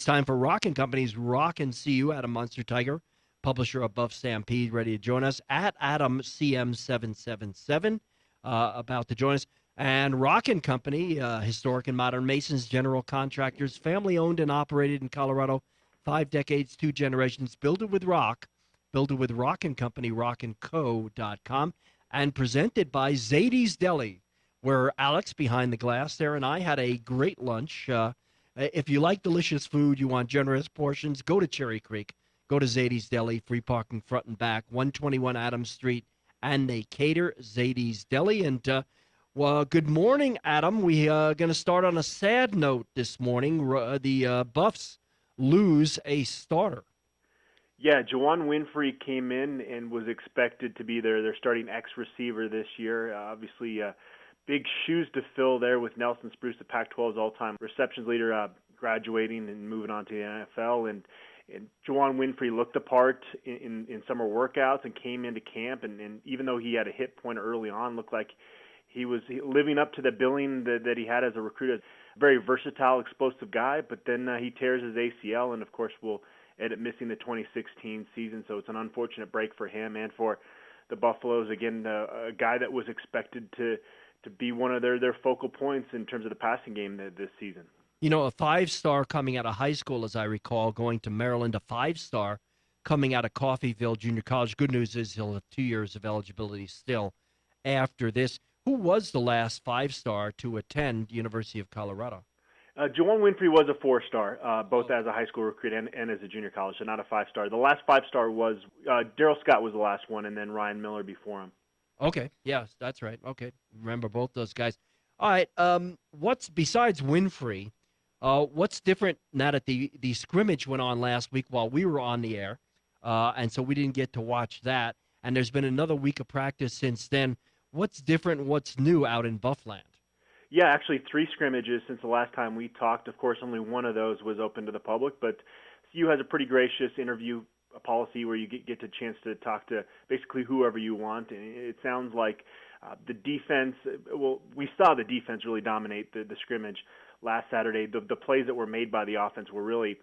It's time for Rockin Company's Rockin' CU. Adam Munsterteiger, publisher of Buff Stampede, ready to join us at AdamCM777, about to join us. And Rockin Company, historic and modern masons, general contractors, family owned and operated in Colorado, 5 decades, 2 generations. Build it with rock. Build it with Rockin Company, rockandco.com, and presented by Zadie's Deli, where Alex behind the glass there and I had a great lunch. If you like delicious food, you want generous portions, go to Cherry Creek. Go to Zadie's Deli, free parking front and back, 121 Adams Street, and they cater Zadie's Deli. And, well, good morning, Adam. We are going to start on a sad note this morning. The Buffs lose a starter. Yeah, Juwan Winfrey came in and was expected to be their starting X-receiver this year. Obviously, big shoes to fill there with Nelson Spruce, the Pac-12's all-time receptions leader, graduating and moving on to the NFL. And Juwan Winfrey looked the part in summer workouts and came into camp. And even though he had a hit point early on, looked like he was living up to the billing that he had as a recruit. A very versatile, explosive guy. But then he tears his ACL and, of course, will end up missing the 2016 season. So it's an unfortunate break for him and for the Buffaloes. Again, a guy that was expected to be one of their focal points in terms of the passing game this season. You know, a 5-star coming out of high school, as I recall, going to Maryland, a 5-star coming out of Coffeyville Junior College. Good news is he'll have 2 years of eligibility still after this. Who was the last 5-star to attend University of Colorado? Juwan Winfrey was a 4-star, both as a high school recruit and as a junior college, so not a 5-star. The last 5-star was Darryl Scott was the last one, and then Ryan Miller before him. Okay, yes, that's right. Okay, remember both those guys. All right, what's besides Winfrey? What's different now that the scrimmage went on last week while we were on the air, and so we didn't get to watch that, and there's been another week of practice since then. What's different, what's new out in Buffland? Yeah, actually 3 scrimmages since the last time we talked. Of course, only one of those was open to the public, but CU has a pretty gracious interview policy where you get a chance to talk to basically whoever you want. And it sounds like the defense, well, we saw the defense really dominate the scrimmage last Saturday. The plays that were made by the offense were really,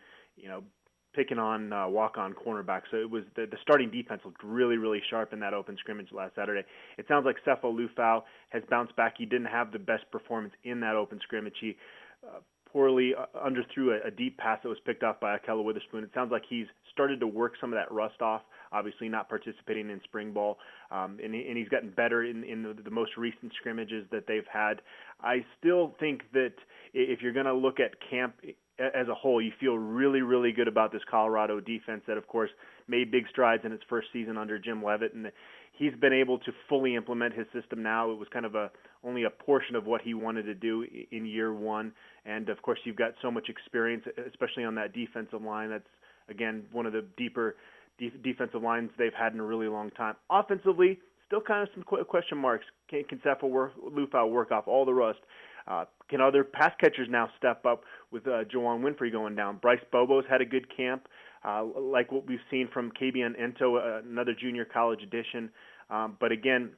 picking on walk-on cornerbacks. So it was the starting defense looked really, really sharp in that open scrimmage last Saturday. It sounds like Sefo Lufau has bounced back. He didn't have the best performance in that open scrimmage. He poorly underthrew a deep pass that was picked off by Akella Witherspoon. It sounds like he's started to work some of that rust off, obviously not participating in spring ball, and he's gotten better in the most recent scrimmages that they've had. I still think that if you're going to look at camp as a whole, you feel really, really good about this Colorado defense that, of course, made big strides in its first season under Jim Leavitt, and he's been able to fully implement his system now. It was kind of only a portion of what he wanted to do in year one, and, of course, you've got so much experience, especially on that defensive line. That's, again, one of the deeper defensive lines they've had in a really long time. Offensively, still kind of some question marks. Can Sefo Lufau work off all the rust? Can other pass catchers now step up with Juwan Winfrey going down? Bryce Bobo's had a good camp, like what we've seen from Kabian Ento, another junior college addition. But again,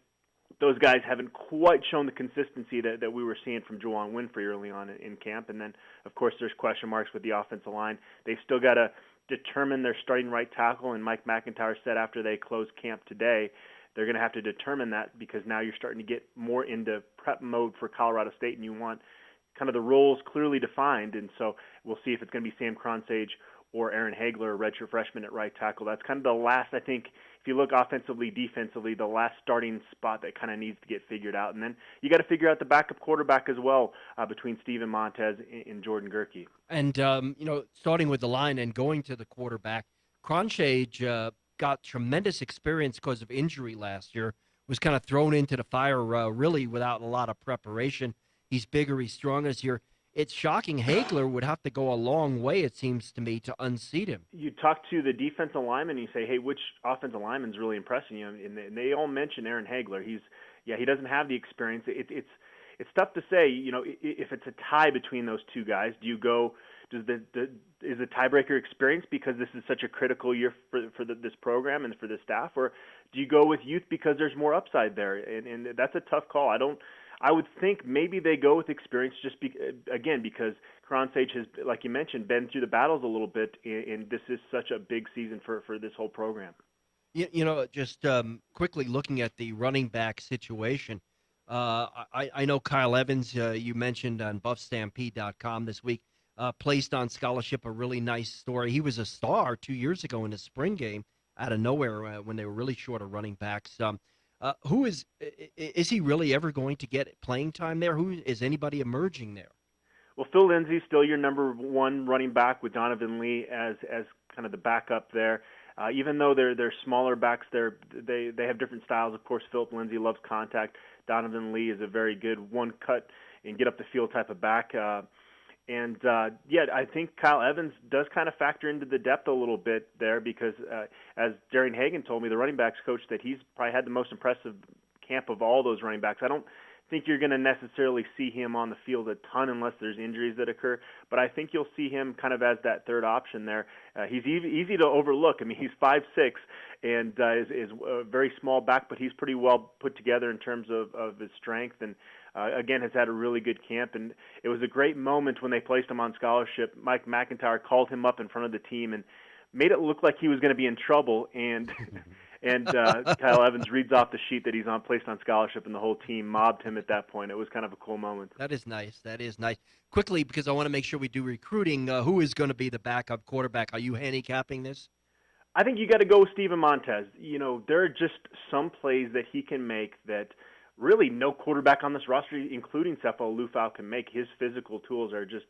those guys haven't quite shown the consistency that we were seeing from Juwan Winfrey early on in camp. And then, of course, there's question marks with the offensive line. They've still got to determine their starting right tackle, and Mike McIntyre said after they closed camp today, they're going to have to determine that because now you're starting to get more into prep mode for Colorado State, and you want kind of the roles clearly defined. And so we'll see if it's going to be Sam Kronsage or Aaron Hagler, a redshirt freshman at right tackle. That's kind of the last, I think, if you look offensively, defensively, the last starting spot that kind of needs to get figured out. And then you got to figure out the backup quarterback as well between Steven Montez and Jordan Gerke. And, starting with the line and going to the quarterback, Kronsage got tremendous experience because of injury last year, was kind of thrown into the fire really without a lot of preparation. He's bigger, he's stronger this year. It's shocking Hagler would have to go a long way, it seems to me, to unseat him. You talk to the defensive lineman and you say, hey, which offensive lineman's really impressing you? And they all mention Aaron Hagler. He doesn't have the experience. It's tough to say, if it's a tie between those two guys, do you go – is the tiebreaker experience because this is such a critical year for this program and for the staff, or do you go with youth because there's more upside there? And that's a tough call. I would think maybe they go with experience again, because Karan Sage has, like you mentioned, been through the battles a little bit, and this is such a big season for this whole program. Just quickly looking at the running back situation, I know Kyle Evans, you mentioned on BuffStampede.com this week, placed on scholarship, a really nice story. He was a star 2 years ago in the spring game out of nowhere when they were really short of running backs. Who is he really ever going to get playing time there? Who is anybody emerging there? Well, Phil Lindsay's still your number one running back with Donovan Lee as kind of the backup there. Even though they're smaller backs, they have different styles. Of course, Philip Lindsay loves contact. Donovan Lee is a very good one cut and get up the field type of back. I think Kyle Evans does kind of factor into the depth a little bit there because, as Darian Hagan told me, the running backs coach, that he's probably had the most impressive camp of all those running backs. I don't think you're going to necessarily see him on the field a ton unless there's injuries that occur, but I think you'll see him kind of as that third option there. He's easy to overlook. I mean, he's 5'6", and is a very small back, but he's pretty well put together in terms of his strength, and again has had a really good camp. And it was a great moment when they placed him on scholarship. Mike McIntyre called him up in front of the team and made it look like he was going to be in trouble, and Kyle Evans reads off the sheet that he's placed on scholarship, and the whole team mobbed him at that point. It was kind of a cool moment. That is nice. Quickly, because I want to make sure we do recruiting, who is going to be the backup quarterback? Are you handicapping this? I think you got to go with Steven Montez. There are just some plays that he can make that really no quarterback on this roster, including Sefo Lufau, can make. His physical tools are just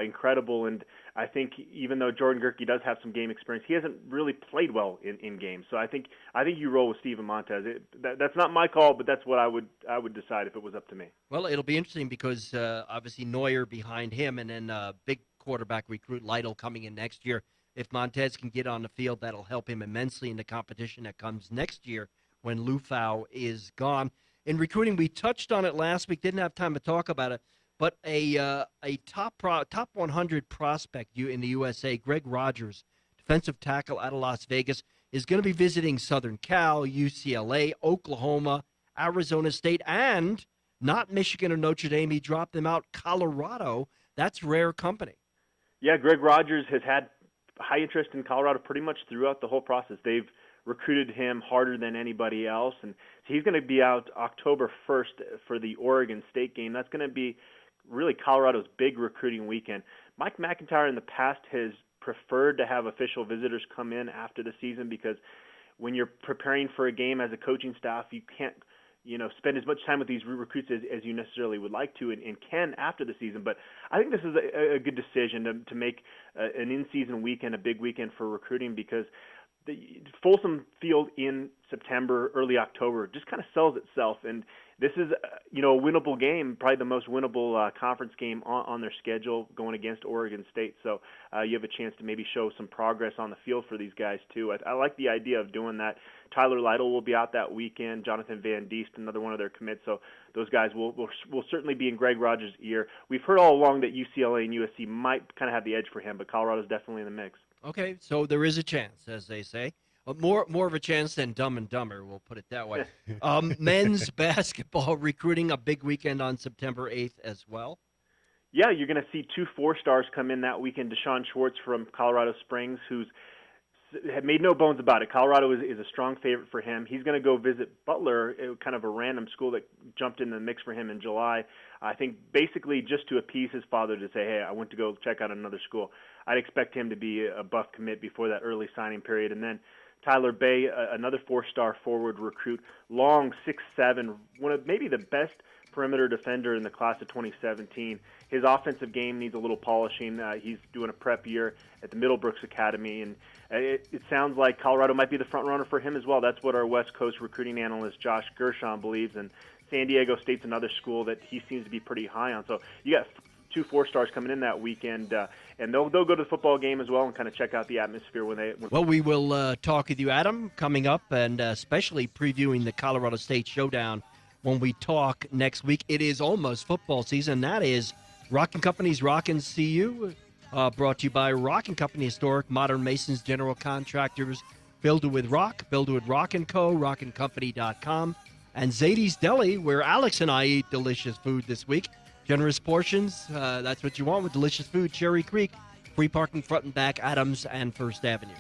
incredible, and I think even though Jordan Gerke does have some game experience, he hasn't really played well in games. So I think you roll with Steven Montez. That's not my call, but that's what I would decide if it was up to me. Well, it'll be interesting because obviously Neuer behind him, and then big quarterback recruit Lytle coming in next year. If Montez can get on the field, that'll help him immensely in the competition that comes next year when Lufau is gone. In recruiting, we touched on it last week, didn't have time to talk about it, but a top 100 prospect in the USA, Greg Rogers, defensive tackle out of Las Vegas, is going to be visiting Southern Cal, UCLA, Oklahoma, Arizona State, and not Michigan or Notre Dame. He dropped them out, Colorado. That's rare company. Yeah, Greg Rogers has had high interest in Colorado pretty much throughout the whole process. They've recruited him harder than anybody else, and so he's going to be out October 1st for the Oregon State game. That's going to be really Colorado's big recruiting weekend. Mike McIntyre in the past has preferred to have official visitors come in after the season because when you're preparing for a game as a coaching staff, you can't spend as much time with these recruits as you necessarily would like to and can after the season. But I think this is a good decision to make an in-season weekend a big weekend for recruiting because the Folsom Field in September, early October just kind of sells itself. And this is, a winnable game, probably the most winnable conference game on their schedule going against Oregon State. So you have a chance to maybe show some progress on the field for these guys too. I like the idea of doing that. Tyler Lytle will be out that weekend. Jonathan Van Diest, another one of their commits. So those guys will certainly be in Greg Rogers' ear. We've heard all along that UCLA and USC might kind of have the edge for him, but Colorado's definitely in the mix. Okay, so there is a chance, as they say. More of a chance than Dumb and Dumber, we'll put it that way. Men's basketball recruiting, a big weekend on September 8th as well. Yeah, you're going to see 2 4-stars come in that weekend. Deshaun Schwartz from Colorado Springs, who's had made no bones about it. Colorado is a strong favorite for him. He's going to go visit Butler, kind of a random school that jumped in the mix for him in July. I think basically just to appease his father to say, hey, I went to go check out another school. I'd expect him to be a Buff commit before that early signing period. And then Tyler Bay, another 4-star forward recruit, long 6'7", one of maybe the best perimeter defender in the class of 2017. His offensive game needs a little polishing. He's doing a prep year at the Middlebrooks Academy, and it sounds like Colorado might be the front runner for him as well. That's what our West Coast recruiting analyst Josh Gershon believes, and San Diego State's another school that he seems to be pretty high on. So you got 2 4-stars coming in that weekend, and they'll go to the football game as well and kind of check out the atmosphere when Well, we will talk with you, Adam, coming up, and especially previewing the Colorado State Showdown when we talk next week. It is almost football season. That is Rockin Company's Rockin' CU, brought to you by Rockin Company, historic modern masons, general contractors, build it with rock, build it with Rock & Co., rockincompany.com. and Zadie's Deli, where Alex and I eat delicious food this week. Generous portions, that's what you want with delicious food. Cherry Creek, free parking front and back, Adams and First Avenue.